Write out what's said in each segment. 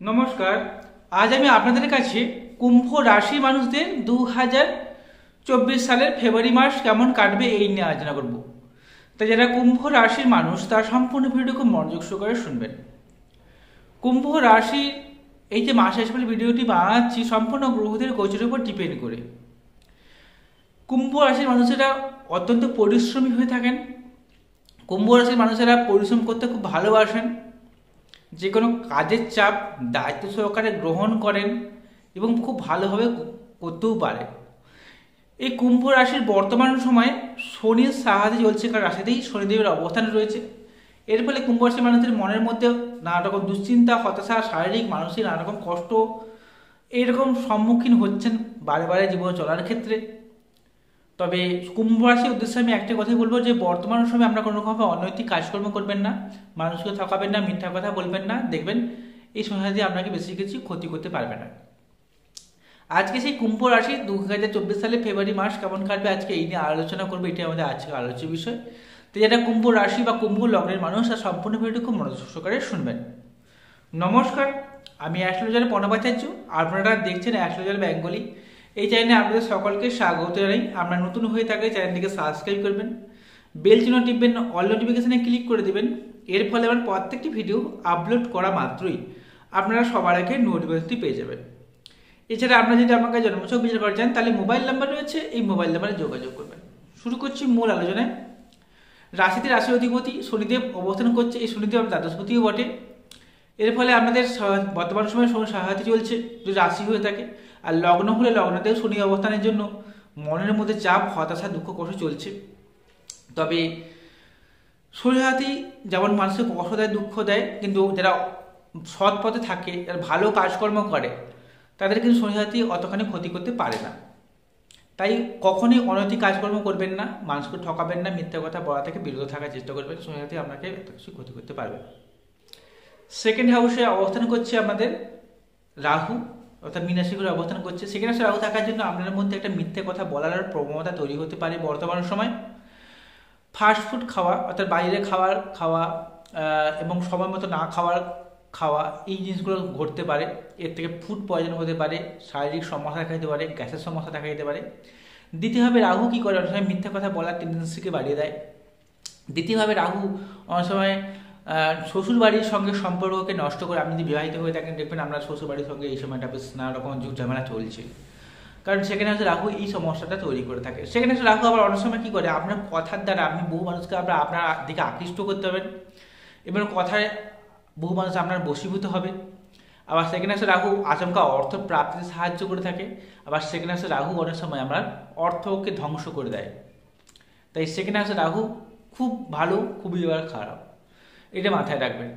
নমস্কার। আজ আমি আপনাদের কাছে কুম্ভ রাশি মানুষদের 2024 সালের ফেব্রুয়ারি মাস কেমন কাটবে এই নিয়ে আলোচনা করব। তাই যারা কুম্ভ রাশির মানুষ তারা সম্পূর্ণ ভিডিও খুব মনোযোগ সহকারে শুনবেন। কুম্ভ রাশির এই যে মাস হিসেবে ভিডিওটি বানাচ্ছি সম্পূর্ণ গ্রহদের গোচরের উপর ডিপেন্ড করে। কুম্ভ রাশির মানুষেরা অত্যন্ত পরিশ্রমী হয়ে থাকেন। কুম্ভ রাশির মানুষেরা পরিশ্রম করতে খুব ভালোবাসেন, যে কোনো কাজের চাপ দায়িত্ব সহকারে গ্রহণ করেন এবং খুব ভালোভাবে করতেও পারে। এই কুম্ভ রাশির বর্তমান সময়ে শনির সাহায্যে চলছে, কারণ রাশিতেই শনিদেবের অবস্থান রয়েছে। এর ফলে কুম্ভ রাশির মানুষের মনের মধ্যে নানা রকম দুশ্চিন্তা, হতাশা, শারীরিক মানসিক নানা রকম কষ্ট এইরকম সম্মুখীন হচ্ছেন বারে বারে জীবন চলার ক্ষেত্রে। তবে কুম্ভ রাশির উদ্দেশ্যে আমি একটা কথাই বলবো যে বর্তমান সময়ে আমরা কোনো রকমভাবে অনৈতিক কাজকর্ম করবেন না, মানুষকে ঠকাবেন না, মিথ্যা কথা বলবেন না। দেখবেন এই সময় দিয়ে আপনাকে বেশি কিছু ক্ষতি করতে পারবে না। আজকে সেই কুম্ভ রাশি 2024 সালে ফেব্রুয়ারি মাস কেমন কাটবে আজকে এই নিয়ে আলোচনা করবো। এটাই আমাদের আজকে আলোচ্য বিষয়। তো যেটা কুম্ভ রাশি বা কুম্ভ লগ্নের মানুষ আর সম্পূর্ণ ভিডিওটি খুব মনোযোগ সহকারে শুনবেন। নমস্কার, আমি অ্যাস্ট্রোলজার প্রণবাচার্য। আপনারা দেখছেন অ্যাস্ট্রোলজার বেঙ্গলি। এই চ্যানেলে আপনাদের সকলকে স্বাগত জানাই। আপনারা নতুন হয়ে থাকলে চ্যানেলটিকে সাবস্ক্রাইব করবেন, বেল চিহ্ন টিপবেন, অল নোটিফিকেশনে ক্লিক করে দেবেন। এর ফলে আমার প্রত্যেকটি ভিডিও আপলোড করা মাত্রই আপনারা সবার আগে নোটিফিকেশনটি পেয়ে যাবেন। এছাড়া আপনারা যদি আমাকে জন্মছক বিচার করতে চান তাহলে মোবাইল নাম্বার রয়েছে, এই মোবাইল নাম্বারে যোগাযোগ করবেন। শুরু করছি মূল আলোচনায়। রাশিতে রাশি অধিপতি শনিদেব অবস্থান করছে। এই শনিদেব দ্বাদশপতিও বটে। এর ফলে আপনাদের বর্তমান সময়ে শনি সহায়তা চলছে যদি রাশি হয়ে থাকে। আর লগ্ন হলে লগ্নতেও শনি অবস্থানের জন্য মনের মধ্যে চাপ, হতাশা, দুঃখ, কষ্ট চলছে। তবে শনিহাতি যেমন মানুষকে কষ্ট দেয়, দুঃখ দেয়, কিন্তু যারা সৎ পথে থাকে, যারা ভালো কাজকর্ম করে, তাদের কিন্তু শনিহাতি অতখানি ক্ষতি করতে পারে না। তাই কখনোই অনৈতিক কাজকর্ম করবেন না, মানুষকে ঠকাবেন না, মিথ্যা কথা বলা থেকে বিরত থাকার চেষ্টা করবেন। শনিহাতি আপনাকে এত কিছু ক্ষতি করতে পারবে। সেকেন্ড হাউসে অবস্থান করছে আমাদের রাহু, অর্থাৎ মীন রাশি করে অবস্থান করছে। সেকেন্ড হাউসে রাহু থাকার জন্য আপনার মধ্যে একটা মিথ্যে কথা বলার প্রবণতা তৈরি হতে পারে বর্তমান সময়। ফাস্টফুড খাওয়া, অর্থাৎ বাইরে খাওয়া এবং সময় মতো না খাওয়া এই জিনিসগুলো ঘটতে পারে। এর থেকে ফুড পয়জন হতে পারে, শারীরিক সমস্যা দেখা দিতে পারে, গ্যাসের সমস্যা দেখা দিতে পারে। দ্বিতীয়ভাবে রাহু কী করে, অনেক সময় মিথ্যা কথা বলার টেন্ডেন্সিকে বাড়িয়ে দেয়। দ্বিতীয়ভাবে রাহু অনেক সময় শ্বশুর বাড়ির সঙ্গে সম্পর্ককে নষ্ট করে। আপনি যদি বিবাহিত হয়ে থাকেন দেখবেন আপনার শ্বশুর বাড়ির সঙ্গে এই সময়টা বেশ নানা রকম ঝামেলা চলছে, কারণ সেখানে হচ্ছে রাহু এই সমস্যাটা তৈরি করে থাকে। সেখানে হচ্ছে রাহু আবার অনেক সময় কী করে, আপনার কথার দ্বারা আপনি বহু মানুষকে আপনার দিকে আকৃষ্ট করতে হবেন এবং কথায় বহু মানুষ আপনার বশীভূত হবে। আবার সেখানে হচ্ছে রাহু আচমকা অর্থ প্রাপ্তিতে সাহায্য করে থাকে। আবার সেখানে হচ্ছে রাহু অনেক সময় আমার অর্থকে ধ্বংস করে দেয়। তাই সেখানে হচ্ছে রাহু খুব ভালো, খুবই খারাপ, এটা মাথায় রাখবেন।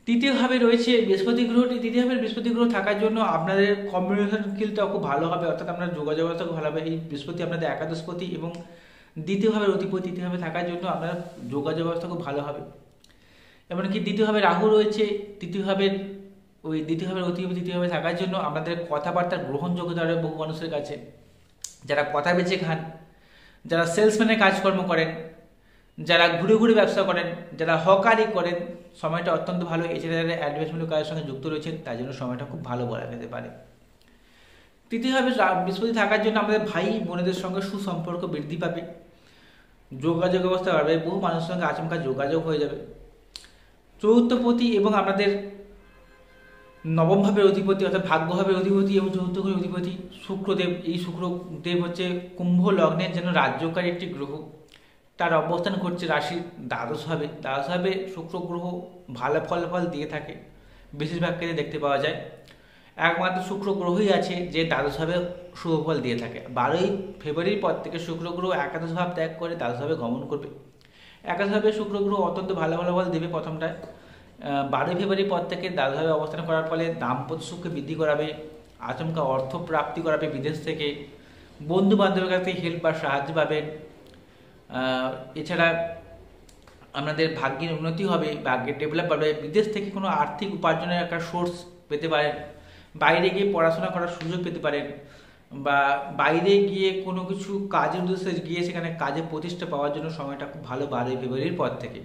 তৃতীয়ভাবে রয়েছে বৃহস্পতি গ্রহটি। তৃতীয়ভাবে বৃহস্পতি গ্রহ থাকার জন্য আপনাদের কমিউনিকেশন স্কিলটাও খুব ভালো হবে, অর্থাৎ আপনার যোগাযোগ ব্যবস্থা খুব ভালো হবে। এই বৃহস্পতি আপনাদের একাদশপতি এবং দ্বিতীয়ভাবে অধিপতি। তৃতীয়ভাবে থাকার জন্য আপনার যোগাযোগ ব্যবস্থা খুব ভালো হবে। এমনকি দ্বিতীয়ভাবে রাহু রয়েছে, তৃতীয়ভাবে অধিপতি তৃতীয়ভাবে থাকার জন্য আপনাদের কথাবার্তার গ্রহণযোগ্যতা হবে বহু মানুষের কাছে। যারা কথা বেচে খান, যারা সেলসম্যানের কাজকর্ম করেন, যারা ঘুরে ঘুরে ব্যবসা করেন, যারা হকারি করেন, সময়টা অত্যন্ত ভালো। এছাড়া যারা অ্যাডভাইসমূলক কাজের সঙ্গে যুক্ত রয়েছেন তার জন্য সময়টা খুব ভালো বলা যেতে পারে। তৃতীয়ভাবে বৃহস্পতি থাকার জন্য আমাদের ভাই বোনেদের সঙ্গে সুসম্পর্ক বৃদ্ধি পাবে, যোগাযোগ ব্যবস্থা বাড়বে, বহু মানুষের সঙ্গে আচমকা যোগাযোগ হয়ে যাবে। চতুর্থপতি এবং আপনাদের নবম ভাবের অধিপতি, অর্থাৎ ভাগ্যভাবের অধিপতি এবং চতুর্থ ভাবের অধিপতি শুক্রদেব। এই শুক্রদেব হচ্ছে কুম্ভ লগ্নের জন্য রাজ্যকারী একটি গ্রহ। তার অবস্থান করছে রাশির দ্বাদশভাবে। দ্বাদশভাবে শুক্র গ্রহ ভালো ফলাফল দিয়ে থাকে, বেশিরভাগ ক্ষেত্রে দেখতে পাওয়া যায়। একমাত্র শুক্র গ্রহই আছে যে দ্বাদশভাবে শুভফল দিয়ে থাকে। 12ই ফেব্রুয়ারির পর থেকে শুক্র গ্রহ একাদশ ভাব ত্যাগ করে দ্বাদশভাবে গমন করবে। একাদশভাবে শুক্র গ্রহ অত্যন্ত ভালো ফলাফল দেবে প্রথমটায়। 12ই ফেব্রুয়ারির পর থেকে দ্বাদশভাবে অবস্থান করার ফলে দাম্পত্য সুখকে বৃদ্ধি করাবে, আচমকা অর্থ প্রাপ্তি করাবে বিদেশ থেকে, বন্ধু বান্ধবের কাছ থেকে হেল্প বা সাহায্য পাবেন। এছাড়া আপনাদের ভাগ্যের উন্নতি হবে, ভাগ্যের ডেভেলপ হবে, বিদেশ থেকে কোনো আর্থিক উপার্জনের একটা সোর্স পেতে পারেন, বাইরে গিয়ে পড়াশোনা করার সুযোগ পেতে পারেন, বা বাইরে গিয়ে কোনো কিছু কাজের উদ্দেশ্যে গিয়ে সেখানে কাজে প্রতিষ্ঠা পাওয়ার জন্য সময়টা খুব ভালো 12ই ফেব্রুয়ারির পর থেকে।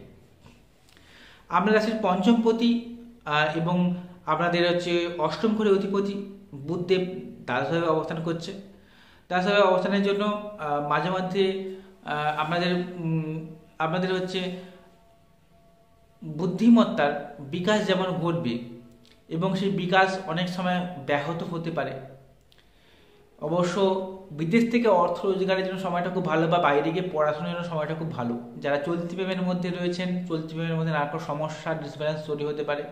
আপনার রাশির পঞ্চমপতি এবং আপনাদের হচ্ছে অষ্টম ঘরে অধিপতি বুধদেব দ্বাদশভাবে অবস্থান করছে। দ্বাদশভাবে অবস্থানের জন্য মাঝে মধ্যে আপনাদের হচ্ছে বুদ্ধিমত্তার বিকাশ যেমন ঘটবে এবং সেই বিকাশ অনেক সময় ব্যাহত হতে পারে। অবশ্য বিদেশ থেকে অর্থ রোজগারের জন্য সময়টা খুব ভালো, বা বাইরে গিয়ে পড়াশোনার জন্য সময়টা খুব ভালো। যারা চলতি প্রেমের মধ্যে রয়েছেন, চলতি প্রেমের মধ্যে নানা সমস্যা ডিসব্যালেন্স তৈরি হতে পারে,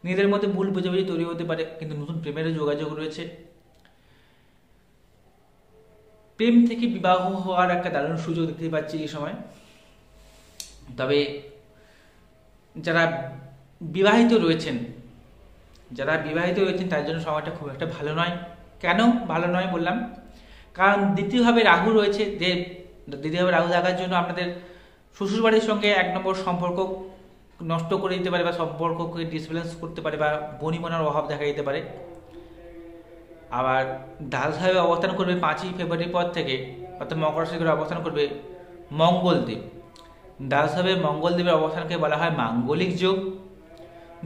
নিজেদের মধ্যে ভুল বোঝাবুঝি তৈরি হতে পারে, কিন্তু নতুন প্রেমেরও যোগাযোগ রয়েছে। প্রেম থেকে বিবাহ হওয়ার একটা দারুণ সুযোগ দেখতে পাচ্ছি এই সময়। তবে যারা বিবাহিত রয়েছেন তার জন্য সময়টা খুব একটা ভালো নয়। কেন ভালো নয় বললাম? কারণ দ্বিতীয়ভাবে রাহু রয়েছে, যে দ্বিতীয়ভাবে রাহু থাকার জন্য আপনাদের শ্বশুরবাড়ির সঙ্গে এক নম্বর সম্পর্ক নষ্ট করে দিতে পারে, বা সম্পর্ককে ডিসব্যালেন্স করতে পারে, বা বনিমনার অভাব দেখা দিতে পারে। আবার দ্বাদশভাবে অবস্থান করবে 5ই ফেব্রুয়ারির পর থেকে, অর্থাৎ মকর রাশি ঘরে অবস্থান করবে মঙ্গলদেব। দ্বাদশভাবে মঙ্গলদেবের অবস্থানকে বলা হয় মাঙ্গলিক যোগ।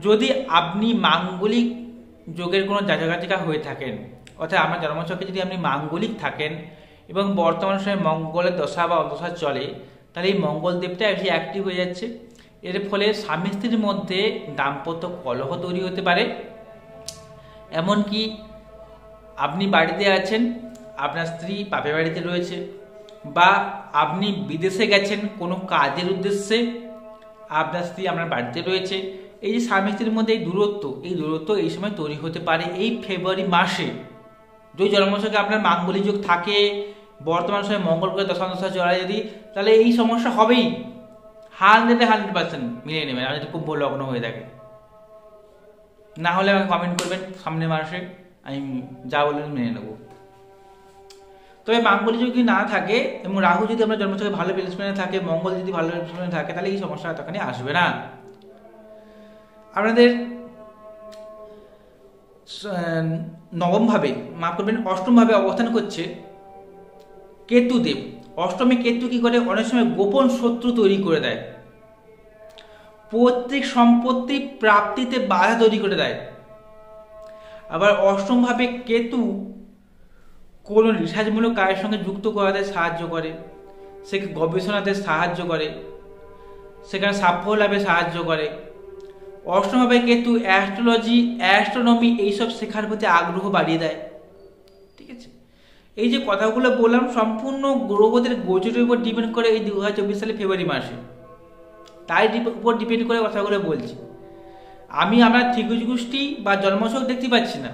যদি আপনি মাঙ্গলিক যোগের কোনো জাতকা হয়ে থাকেন, অর্থাৎ আপনার জন্মছকে যদি আপনি মাঙ্গলিক থাকেন এবং বর্তমান সময়ে মঙ্গলের দশা বা অন্তশা চলে, তাহলে এই মঙ্গলদেবটা বেশি অ্যাক্টিভ হয়ে যাচ্ছে। এর ফলে স্বামী স্ত্রীর মধ্যে দাম্পত্য কলহ তৈরি হতে পারে। এমনকি আপনি বাড়িতে আছেন, আপনার স্ত্রী বাপের বাড়িতে রয়েছে, বা আপনি বিদেশে গেছেন কোনো কাজের উদ্দেশ্যে, আপনার স্ত্রী আপনার বাড়িতে রয়েছে, এই যে স্বামী স্ত্রীর মধ্যে এই দূরত্ব এই সময় তৈরি হতে পারে এই ফেব্রুয়ারি মাসে। যদি জন্মছকে আপনার মাঙ্গলিক যোগ থাকে, বর্তমান সময়ে মঙ্গল করে দশা চলে যদি, তাহলে এই সমস্যা হবেই। 100% মিলিয়ে নেবেন, আর যদি খুব লগ্ন হয়ে থাকে। না হলে আমাকে কমেন্ট করবেন, সামনের মাসে আমি যা বলবেন মেনে নেব। তবে মাঙ্গলিক যোগ যদি না থাকে এবং রাহু যদি আপনার জন্মছকে ভালো প্লেসমেন্টে থাকে, মঙ্গল যদি ভালো প্লেসমেন্টে থাকে, তাহলে এই সমস্যা এতখানি আসবে না। আপনাদের অষ্টম ভাবে অবস্থান করছে কেতুদেব। অষ্টমে কেতু কি করে? অনেক সময় গোপন শত্রু তৈরি করে দেয়, পৈতৃক সম্পত্তি প্রাপ্তিতে বাধা তৈরি করে দেয়। আবার অষ্টম ভাবে কেতু কোন রিসার্চমূলক কাজের সঙ্গে যুক্ত করাতে সাহায্য করে, সে গবেষণাতে সাহায্য করে, সেখানে সাফল্য লাভে সাহায্য করে। অষ্টমভাবে কেতু অ্যাস্ট্রোলজি, অ্যাস্ট্রোনমি এইসব শেখার প্রতি আগ্রহ বাড়িয়ে দেয়। ঠিক আছে, এই যে কথাগুলো বললাম সম্পূর্ণ গ্রহদের গোচরের উপর ডিপেন্ড করে এই 2024 সালে ফেব্রুয়ারি মাসে, তাই উপর ডিপেন্ড করে কথাগুলো বলছি। আমি আমার ত্রিভুজ গোষ্ঠী বা জন্মছক দেখতে পাচ্ছি না,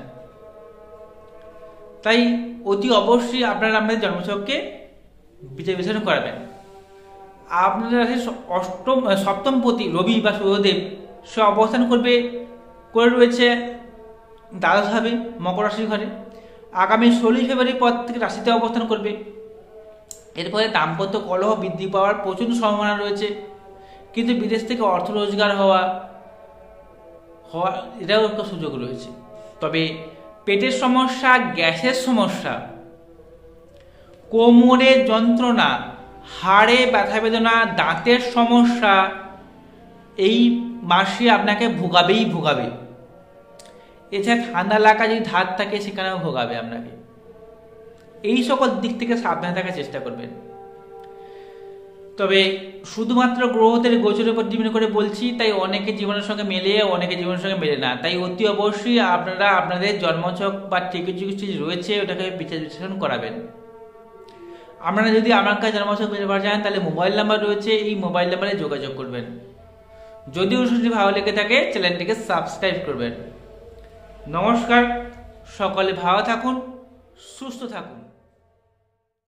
তাই অতি অবশ্যই আপনারা আপনাদের জন্মছককে বিচার বিশ্লেষণ করাবেন। আপনাদের সপ্তম পতি রবি বা সূর্যদেব সে অবস্থান করে রয়েছে দ্বাদশভাবে মকর রাশির ঘরে। আগামী 16 ফেব্রুয়ারির পর থেকে রাশিতে অবস্থান করবে। এর ফলে দাম্পত্য কলহ বৃদ্ধি পাওয়ার প্রচুর সম্ভাবনা রয়েছে, কিন্তু বিদেশ থেকে অর্থ রোজগার হওয়া এটাও একটা সুযোগ রয়েছে। তবে পেটের সমস্যা, গ্যাসের সমস্যা, কোমরের যন্ত্রণা, হাড়ে ব্যথা বেদনা, দাঁতের সমস্যা এই মাসে আপনাকে ভোগাবে। এছাড়া ঠান্ডা লাগা যদি ধার থাকে সেখানেও ভোগাবে আপনাকে। এই সকল দিক থেকে সাবধানে থাকার চেষ্টা করবেন। তবে শুধুমাত্র গ্রহদের গোচরের উপর ডিপেন্ড করে বলছি, তাই অনেকে জীবনের সঙ্গে মেলে, অনেকে জীবনের সঙ্গে মেলে না। তাই অতি অবশ্যই আপনারা আপনাদের জন্মছক বা টিকিট রয়েছে ওটাকে বিচার বিশ্লেষণ করাবেন। আপনারা যদি আমার কাছে জন্মছক পেতে চান তাহলে মোবাইল নাম্বার রয়েছে, এই মোবাইল নাম্বারে যোগাযোগ করবেন। যদি অনুষ্ঠানটি ভালো লেগে থাকে চ্যানেলটিকে সাবস্ক্রাইব করবেন। নমস্কার, সকলে ভালো থাকুন, সুস্থ থাকুন।